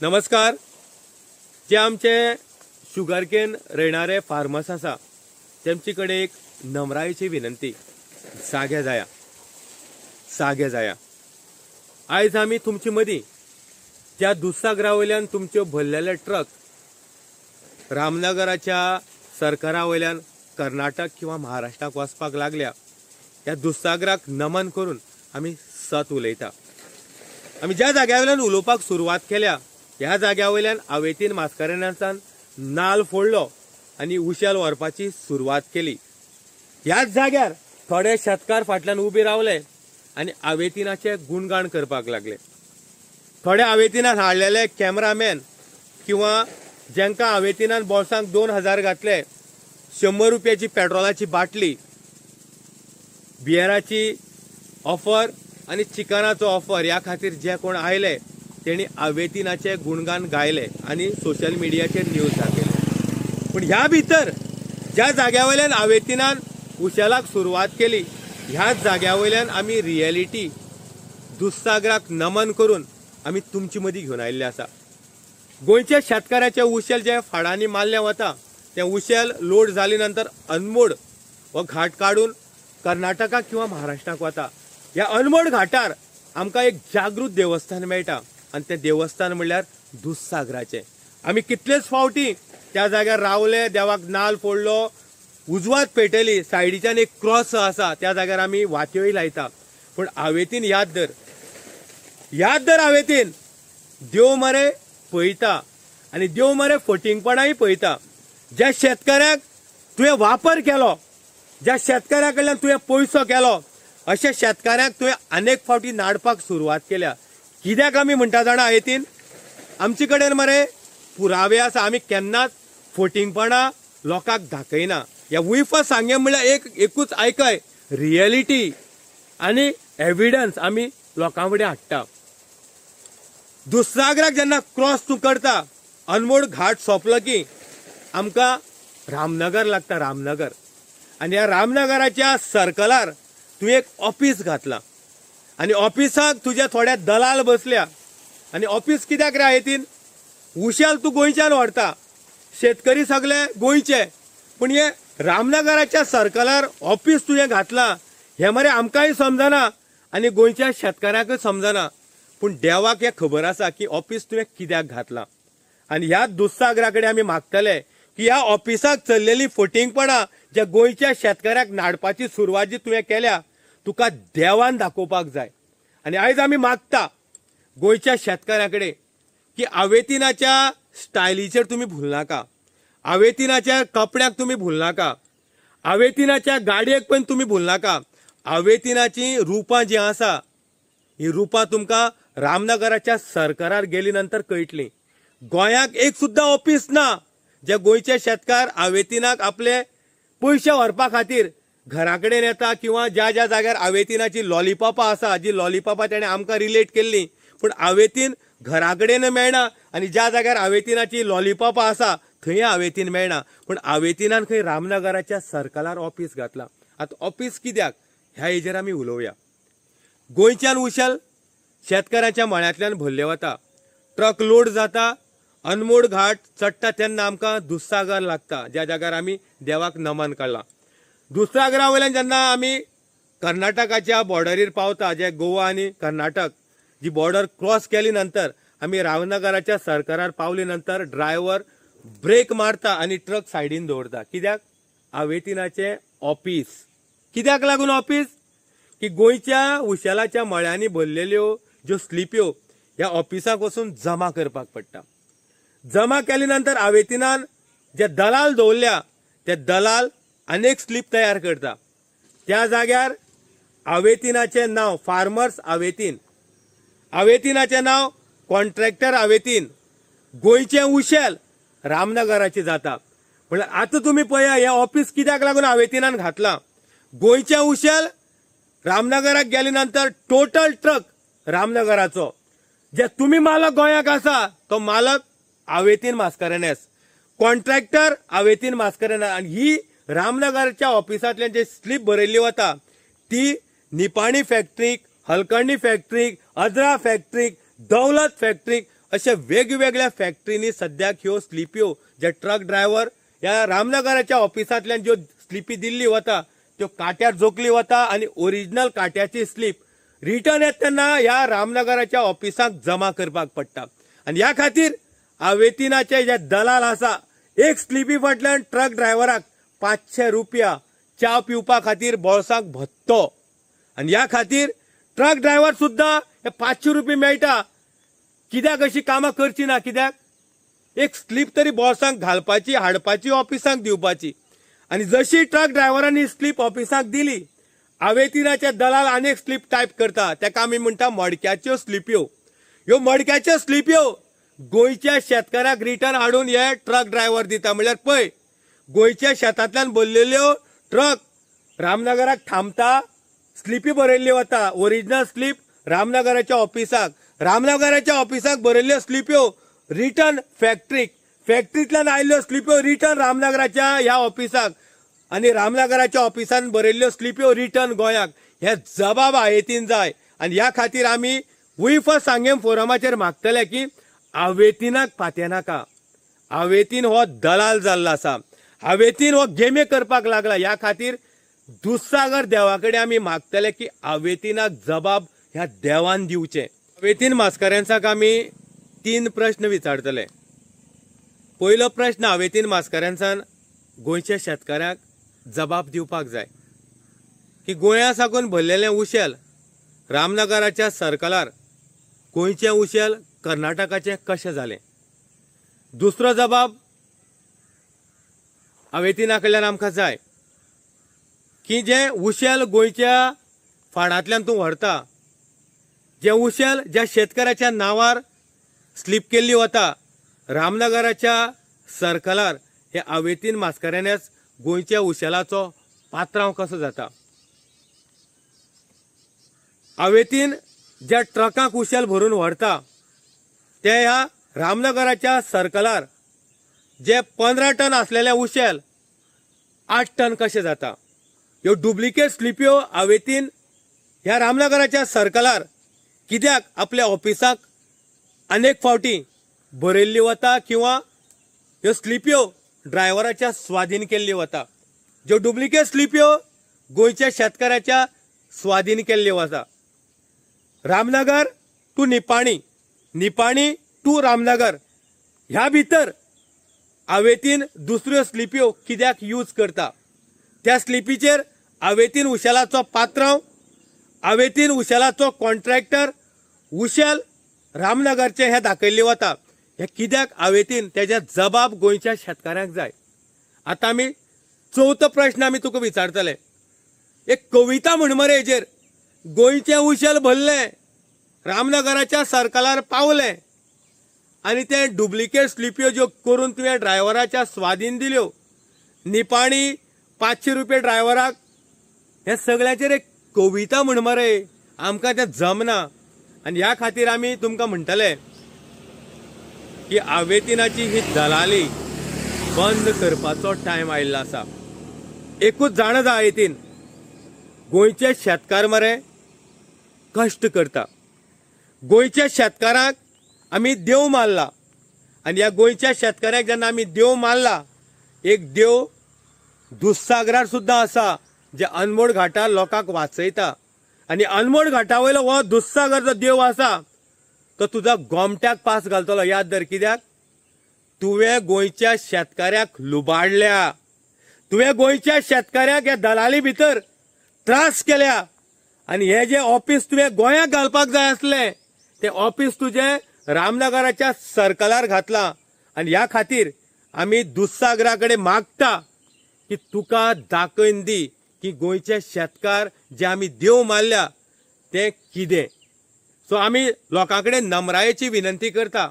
नमस्कार. जे आमचे शुगरकेन रोयणारे फार्मर्स आसा तेमचे कडेन एक नम्रायेची विनंती. जागे जाया आयज आमी तुमचे मदीं ज्या दुधसागरा वयल्यान तुमच्यो भरलेले ट्रक रामनगराच्या सरकारा वयल्यान कर्नाटक किंवा महाराष्ट्राक वचपाक लागल्या, ह्या दुधसागराक नमन करून आमी सत उलयता. आमी ज्या जाग्या वयल्यान उलोवपाक सुरवात केल्या ह्या जाग्या वयल्यान हावेतीन मास्कारेनांसान नाल्ल फोडलो आनी उशेल व्हरपाची सुरवात केली. ह्याच जाग्यार थोडे शेतकार फाटल्यान उबे रावले आनी हावेतीनाचे गुणगाण करपाक लागले. थोडे हावेतीनान हाडलेले कॅमेरामॅन किंवा जेंका हावेतीनान बोल्सांक 2000 घातले, 100 रुपयाची पेट्रोलाची बाटली, बियराची ऑफर आनी चिकनाचो ऑफर ह्या खातीर जे कोण आयले तेणी हावेतीनाचे गुणगान गायले आनी सोशल मिडियाचेर न्यूज दाखयले. पूण ह्या भितर ज्या जाग्या वयल्यान हावेतीनान उशेलाक सुरवात केली ह्याच जाग्या वयल्यान आमी रियलिटी दुधसागराक नमन करून आमी तुमचे मदीं घेवन आयिल्ले आसा. गोंयच्या शेतकाराचे उशेल जे फाडांनी मारले वता ते उशेल लोड जाले नंतर अनमोड हो घाट काडून कर्नाटकाक किंवा महाराष्ट्राक वता. ह्या अनमोड घाटार आमकां एक जागृत देवस्थान मेळटा आनी तें देवस्थान म्हणल्यार दुधसागराचें. आमी कितलेच फावटी त्या जाग्यार रावले, देवाक नाल्ल फोडलो, उजवात पेटयली, सायडीच्यान एक क्रॉस आसा त्या जाग्यार आमी वात्योय लायता. पूण हावेतीन याद धर हावेतीन देव मरे पळयता आनी देव मरे फटिंगपणाय पळयता. ज्या शेतकाराक तुवें वापर केलो, ज्या शेतकारा कडल्यान तुवें पयसो केलो, अशा शेतकाराक तुवें अनेक फावटी नाडपाक सुरवात केल्या. कित्याक आमी म्हणटा जाणा हावेतीन आमचे कडेन मरे पुरावे आसा. आमी केन्नाच फटिंगपणा लोकांक दाखयना. ह्या उयफ सांगे म्हणल्यार एकूच आयकय, रियलिटी आनी एविडन्स आमी लोकां फुडें हाडटा. दुधसागराक जेन्ना क्रॉस तूं करता, अनमोड घाट सोंपलो की आमकां रामनगर लागता, रामनगर. आनी ह्या रामनगराच्या सर्कलार तूं एक ऑफिस घातलां आनी ऑफिसाक तुजे थोडे दलाल बसल्या. आनी ऑफिस कित्याक रे हावेतीन? उशेल तूं गोंयच्यान व्हरता, शेतकरी सगळे गोंयचे, पूण हे रामनगराच्या सर्कलार ऑफिस तुवें घातलां हें मरे आमकांय समजना आनी गोंयच्या शेतकाराकय समजना. पूण देवाक हें खबर आसा की ऑफिस तुवें कित्याक घातलां. आनी ह्या दुधसागरा कडेन आमी मागतले की ह्या ऑफिसाक चल्लेली फटिंगपणां जे गोंयच्या शेतकाराक नाडपाची सुरवात जी तुवें केल्या तुका देवान दाखोवपाक जाय. आनी आयज आमी मागता गोंयच्या शेतकारा कडेन की हावेतीनाच्या स्टायलीचेर तुमी भूल नाका, हावेतीनाच्या कपड्याक तुमी भूल नाका, हावेतीनाच्या गाडयेक पण तुमी भूल नाका. हावेतीनाची रुपां जी आसा ही रुपां तुमकां रामनगराच्या सरकारार गेली नंतर कळटली. गोंयाक एक सुद्दां ऑफिस ना जे गोंयचे शेतकार हावेतीनाक आपले पयशे व्हरपा खातीर घरा कडेन येता किंवा ज्या ज्या जाग्यार हावेतीनाची लॉलिपॉपां आसा, जी लॉलिपॉपां तेणें आमकां रिलेट केल्ली, पूण हावेतीन घरा कडेन मेळना आनी ज्या जाग्यार हावेतीनाची लॉलिपॉपां आसा थंय हावेतीन मेळना. पूण हावेतीनान खंय रामनगराच्या सर्कलार ऑफिस घातलां. आतां ऑफिस कित्याक ह्या हेजेर आमी उलोवया. गोंयच्यान उशेल शेतकाराच्या मळ्यांतल्यान भरले वता, ट्रक लोड जाता, अनमोड घाट चडटा तेन्ना आमकां दुधसागर लागता, ज्या जाग्यार आमी देवाक नमन काडलां. दुधसागरा वयल्यान जेन्ना आमी कर्नाटकाच्या बॉर्डरीर पावता, जे गोवा आनी कर्नाटक जी बॉर्डर क्रॉस केली नंतर आमी रामनगराच्या सरकारार पावली नंतर ड्रायव्हर ब्रेक मारता आनी ट्रक सायडीन दवरता. कित्याक? हावेतीनाचे ऑफिस. कित्याक लागून ऑफिस? की गोंयच्या उशेलाच्या मळ्यांनी भरलेल्यो ज्यो स्लिप्यो ह्या ऑफिसाक वचून जमा करपाक पडटा. जमा केले नंतर हावेतीनान जे दलाल दवरल्या ते दलाल अनेक स्लिप तयार करता. त्या जाग्यार हावेतीनाचे नांव फार्मर्स हावेतीन, हावेतीनाचे नांव कॉन्ट्रॅक्टर हावेतीन, गोंयचे उशेल रामनगराचे जाता. पण आतां तुमी पळया हें ऑफिस कित्याक लागून हावेतीनान घातलां. गोंयचे उशेल रामनगराक गेले नंतर टोटल ट्रक रामनगराचो. जे तुमी मालक गोंयाक आसा तो मालक हावेतीन मास्कारेन्स, कॉन्ट्रॅक्टर हावेतीन मास्कारेन्स. आनी ही रामनगरच्या ऑफिसांतल्यान जे स्लिप बरयल्ली वता ती निपाणी फॅक्टरीक, हलकर्णी फॅक्टरीक, अजरा फॅक्टरीक, दौलत फॅक्टरीक अशा वेगवेगळ्या फॅक्टरीनी सद्याक ह्यो स्लिप्यो जे ट्रक ड्रायव्हर ह्या रामनगराच्या ऑफिसांतल्यान ज्यो स्लिपी दिल्ली वता त्यो काट्यार जोखली वता आणि ओरिजिनल काट्याची स्लिप रिटर्न येत तेन्ना ह्या रामनगराच्या ऑफिसाक जमा करपाक पडटा. आणि ह्या खातीर अवेतिनाचे जे दलाल आसा एक स्लिपी फाटल्यान ट्रक ड्रायव्हराक 500 रुपया च्या पिवपा खातीर बोळसाक भत्तो. आणि ह्या खातीर ट्रक ड्रायव्हर सुद्धा हे 500 रुपये मेळटा कित्याक अशी कामां करची ना. कित्याक एक स्लिप तरी बोळसांक घालपाची हाडपाची ऑफिसाक दिवपाची. आणि जशी ट्रक ड्रायव्हरांनी स्लिप ऑफिसाक दिली अवेतिनाचे दलाल अनेक स्लिप टायप करता तेका आमी म्हणटा मडक्याच्यो स्लिप्यो. ह्यो मडक्याच्यो स्लिप्यो गोंयच्या शेतकाराक रिटर्न हाडून हे ट्रक ड्रायव्हर दिता. म्हळ्यार पळय गोंयच्या शेतांतल्यान भरलेल्यो ट्रक रामनगराक थांबता स्लिपी बरयल्ल्यो वता ओरिजिनल स्लिप रामनगराच्या ऑफिसाक. रामनगराच्या ऑफिसाक बरयल्ल्यो स्लिप्यो रिटर्न फॅक्टरींतल्यान आयल्ल्यो स्लिप्यो रिटर्न रामनगराच्या ह्या ऑफिसाक आणि रामनगराच्या ऑफिसान बरयल्ल्यो स्लिप्यो रिटर्न गोंयाक. हे जबाब अवेतीन जाय. आणि ह्या खातीर आमी वी फॉर सांगेम फोरमाचेर मागतले की अवेतिनाक फातें नाका. अवेतीन हो दलाल जाल्लो आसा. अवेतीन हो गेमे करपाक लागला. ह्या खातीर दुधसागर देवा कडेन आमी मागतले की अवेतिनाक जबाब ह्या देवान दिवचे. अवेतीन मास्कऱ्यांचाक आमी 3 प्रश्न विचारतले. पयलो प्रश्न अवेतीन मास्कऱ्यांचान गोंयच्या शेतकाराक जबाब दिवपाक जाय की गोंया साकून भरलेलें उशेल रामनगराच्या सर्कलार गोंयचें उशेल कर्नाटकाचें कशें जालें. दुसरो जबाब अवेतिना कडल्यान आमकां जाय की जें उशेल गोंयच्या फाणांतल्यान तूं व्हरता जें उशेल ज्या शेतकाराच्या नांवार स्लिप केल्ली वता रामनगराच्या सर्कलार हे अवेतीन मास्कऱ्यानेच गोंयच्या उशेलाचो पात्रांव कसो जाता. अवेतीन ज्या ट्रकांक उशेल भरून व्हरता ते ह्या रामनगराच्या सर्कलार जे 15 टन असलेले उशेल 8 टन कशें जाता. ह्यो डुप्लिकेट स्लिप्यो अवेतीन ह्या रामनगराच्या सर्कलार कित्याक आपल्या ऑफिसाक अनेक फावटी बरयल्ली वता किंवा ह्यो स्लिप्यो ड्रायव्हराच्या स्वाधीन केल्ली वता. ज्यो डुप्लिकेट स्लिप्यो गोंयच्या शेतकाराच्या स्वाधीन केल्ली वता. रामनगर टू निपाणी, निपाणी टू रामनगर ह्या भितर अवेतीन दुसऱ्यो स्लिप्यो कित्याक यूज करता. त्या स्लिपीचेर अवेतीन उशेलाचो पात्रांव अवेतीन उशेलाचो कॉन्ट्रॅक्टर उशेल रामनगरचे हे दाखयल्ले वता. हे कित्याक अवेतीन तेजे जबाब गोंयच्या शेतकारांक जाय. आतां आमी चवथो प्रश्न आमी तुका विचारतले. एक कविता म्हण मरे हेजेर गोंयचें उशेल भरलें रामनगराच्या सर्कलार पावलें आनी ते डुप्लिकेट स्लिप्यो ज्यो करून तुवें ड्रायव्हराच्या स्वाधीन दिल्यो निपाणी 500 रुपये ड्रायव्हराक हे सगळ्याचेर एक कविता म्हण मरे आमकां तें जमना. आनी ह्या खातीर आमी तुमकां म्हणटले की अवेतिनाची ही दलाली बंद करपाचो टायम आयिल्लो आसा. एकूच जाण जा अवेतीन गोंयचे शेतकार मरे कश्ट करता. गोंयच्या शेतकाराक आमी देव मानला आनी ह्या गोंयच्या शेतकाराक जेन्ना आमी देव मानला एक देव दुधसागरार सुद्दां आसा जे अनमोड घाटार लोकांक वाचयता. आनी अनमोड घाटा वयलो हो दुधसागर जो देव आसा तो तुझा गोमट्याक पास घालतलो. याद धर. कित्याक तुवें गोंयच्या शेतकाऱ्याक लुबाडल्या. तुवें गोंयच्या शेतकाऱ्याक हे दलाली भितर त्रास केल्या. आनी हे जे ऑफिस तुवें गोंयाक घालपाक जाय आसलें ते ऑफिस तुजें रामनगराच्या सर्कलार घातलां. आनी ह्या खातीर आमी दुधसागरा कडेन मागता की तुका दाखयन दी की गोंयचे शेतकार जे आमी देव मानल्या ते कितें. सो आमी लोकां कडेन नम्रायेची विनंती करता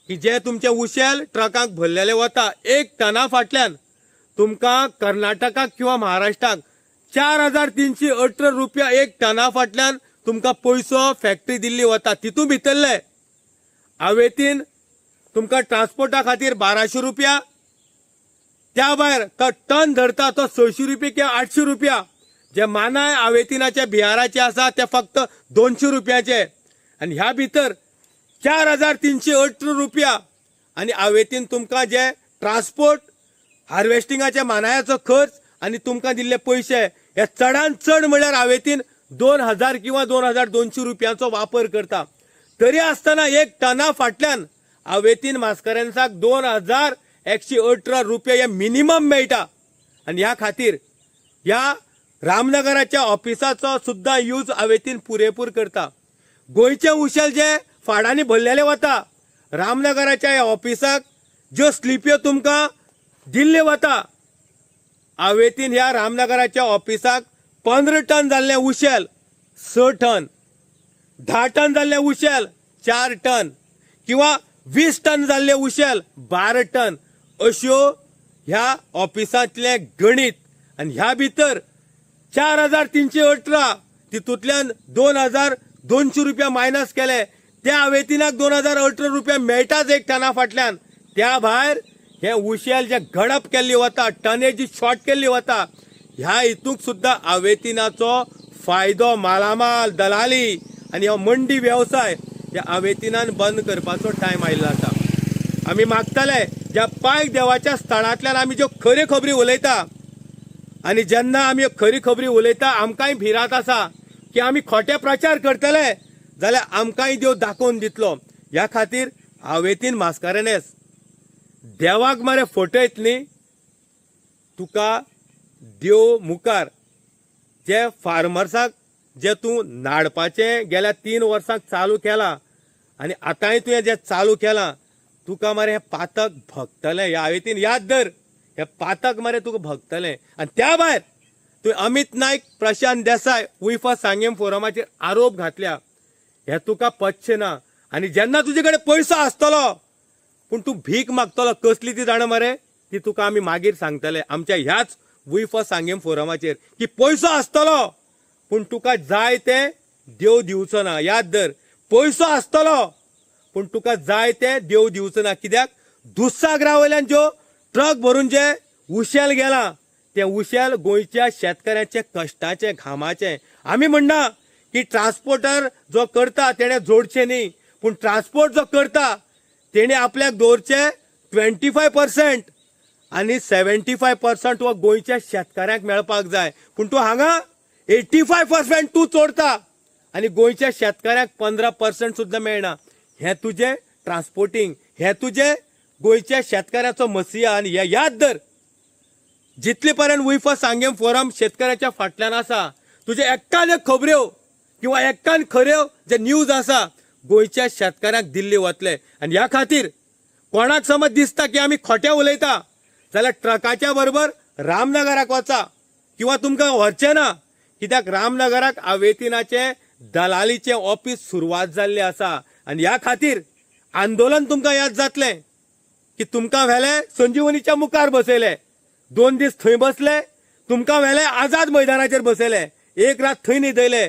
की जे तुमचे उशेल ट्रकांक भरलेले वता 1 टना फाटल्यान तुमकां कर्नाटकाक किंवा महाराष्ट्राक 4318 रुपया 1 टना फाटल्यान तुमकां पयसो फॅक्टरी दिल्ली वता. तितून भितरले अवेतीन तुमकां ट्रान्सपोर्टा खातीर 1200 रुपया त्या भायर तो टन धरता तो 600 रुपया किंवा 800 रुपया. जे मानाय अवेतिनाचे बिहाराचे आसा ते फक्त 200 रुपयाचे. आनी ह्या भितर 4,318 रुपया आणि हावेतीन तुमकां जे ट्रान्सपोर्ट हार्वेस्टिंगाच्या मानायाचो खर्च आणि तुमकां दिल्ले पयशे हे चडांत चड म्हळ्यार हावेतीन 2,000 किंवा 2,200 रुपयांचो वापर करता. तरी आसतना एक टना फाटल्यान हावेतीन मास्करेन्साक 2,118 रुपया हे मिनिमम मेळटा. आणि ह्या खातीर ह्या रामनगराच्या ऑफिसाचो सुद्धा यूज हावेतीन पुरेपूर करता. गोंयचे उशेल जे फाडांनी भरलेले वता रामनगराच्या ह्या ऑफिसाक ज्यो स्लिप्यो तुमकां दिल्ले वता हावेतीन ह्या रामनगराच्या ऑफिसाक 15 टन जाल्ले उशेल 6 टन, 10 टन जाल्ले उशेल 4 टन किंवा 20 टन जाल्ले उशेल 12 टन अश्यो ह्या ऑफिसांतले गणित. आणि ह्या भितर 4,318 तितूंतल्यान 2,200 रुपया मायनस केले त्या हावेतीनाक 2,018 रुपया मेळटाच एक टना फाटल्यान. त्या भायर हे उशेल जे घडप केल्ली वता टनेज जी शॉर्ट केल्ली वता ह्या हितूंक सुद्धा हावेतीनाचो फायदो मालामाल दलाली आणि हो मंडी व्यवसाय ह्या हावेतीनान बंद करपाचो टायम आयिल्लो आसा. आमी मागताले ज्या पायक देवाच्या स्थळांतल्यान आमी ज्यो खऱ्यो खबरी उलयता आणि जेन्ना आमी खरी खबरी उलयता आमकांय भिरांत आसा की आमी खोटे प्रचार करतले जाल्यार आमकांय देव दाखोवन दितलो. ह्या खातीर हावेतीन मास्कारेन्स देवाक मरे फटयत न्ही तुका देव मुखार जे फार्मर्साक जे तूं नाडपाचें गेल्या 3 वर्सांक चालू केलां आणि आतांय तुवें जे चालू केलां तुका मरे हे पातक भगतलें. ह्या हावेतीन याद धर हे पातक मरे तुका भगतलें. आणि त्या भायर तुवें अमित नायक प्रशांत देसाय उइफा सांगेम फोरमाचेर आरोप घातल्या हे तुका पचचें ना. आणि जेन्ना तुजे कडेन पयसो आसतलो पूण तूं भीक मागतलो कसली ती जाणा मरे ती तुका आमी मागीर सांगतले आमच्या ह्याच उइफा सांगेम फोरमाचेर की पयसो आसतलो पूण तुका जाय ते देव दिवचो ना. याद धर पयसो आसतलो पूण तुका जाय ते देव दिवचो ना. कित्याक दुधसागरा वयल्यान ज्यो ट्रक भरून जे उशेल गेला ते उशेल गोंयच्या शेतकऱ्याचे कश्टाचे घामाचे. आमी म्हणना की ट्रान्सपोर्टर जो करता तेणे जोडचे न्ही पूण ट्रान्सपोर्ट जो करता तेणे आपल्याक दवरचे 25% आणि 75% व गोंयच्या शेतकऱ्यांक मेळपाक जाय. पूण तूं हांगा 85% तूं चोरता आणि गोंयच्या शेतकऱ्यांक 15% सुद्धा मेळना. हे तुझे ट्रान्सपोर्टिंग हे तुझे गोंयच्या शेतकऱ्याचो मसिया. आणि हे याद धर जितले पर्यंत उइफा सांगेम फोरम शेतकऱ्याच्या फाटल्यान आसा तुझे एक्कान एक खबऱ्यो किंवा एक्कान खऱ्यो जे न्यूज आसा गोंयच्या शेतकऱ्यांक दिल्ली वतले. आणि ह्या खातीर कोणाक समज दिसता की आमी खोटे उलयता जाल्यार ट्रकाच्या बरोबर रामनगराक वचा किंवा तुमकां व्हरचें ना. कित्याक रामनगराक हावेतीनाचे दलालीचे ऑफिस सुरवात जाल्ली आसा. आणि ह्या खातीर आंदोलन तुमकां याद जातलें की तुमकां व्हेले संजीवनीच्या मुखार बसयले 2 दीस थंय बसले तुमकां व्हेले आझाद मैदानाचेर बसयले 1 रात थंय न्हिदयले.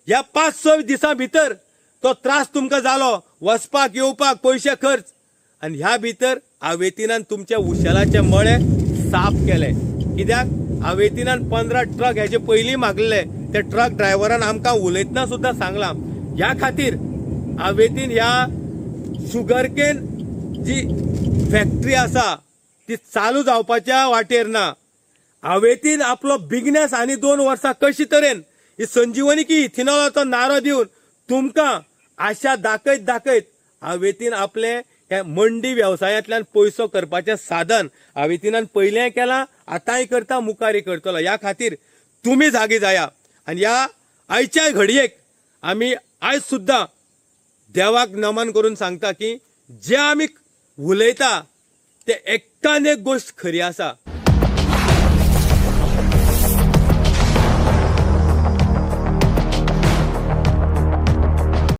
ह्या 5-6 दिसां भितर तो त्रास तुमकां जालो वचपाक येवपाक पयशे खर्च. आणि ह्या भितर हावेतीनान तुमचे उशेलाचे मळे साफ केले. कित्याक हावेतीनान 15 ट्रक हेचे पयलीं मागलेले ते ट्रक ड्रायव्हरान आमकां उलयतना सुद्धा सांगलां. ह्या खातीर हावेतीन ह्या शुगरकेन जी फॅक्टरी आसा ती चालू जावपाच्या वाटेर ना. हावेतीन आपलो बिझनेस आनी 2 वर्सां कशी तरेन ही संजीवनी की इथिनॉलाचो नारो दिवन तुमकां आशा दाखयत दाखयत हावेतीन आपले हे मंडी व्यवसायांतल्यान पयसो करपाचें साधन हावेतीनान पयलें केलां आतांय करता मुखारय करतलो. ह्या खातीर तुमी जागी जाया. आणि ह्या आयच्या घडयेक आमी आयज सुद्दां देवाक नमन करून सांगता की जे आमी उलयता ते एक्कान एक गोष्ट खरी आसा.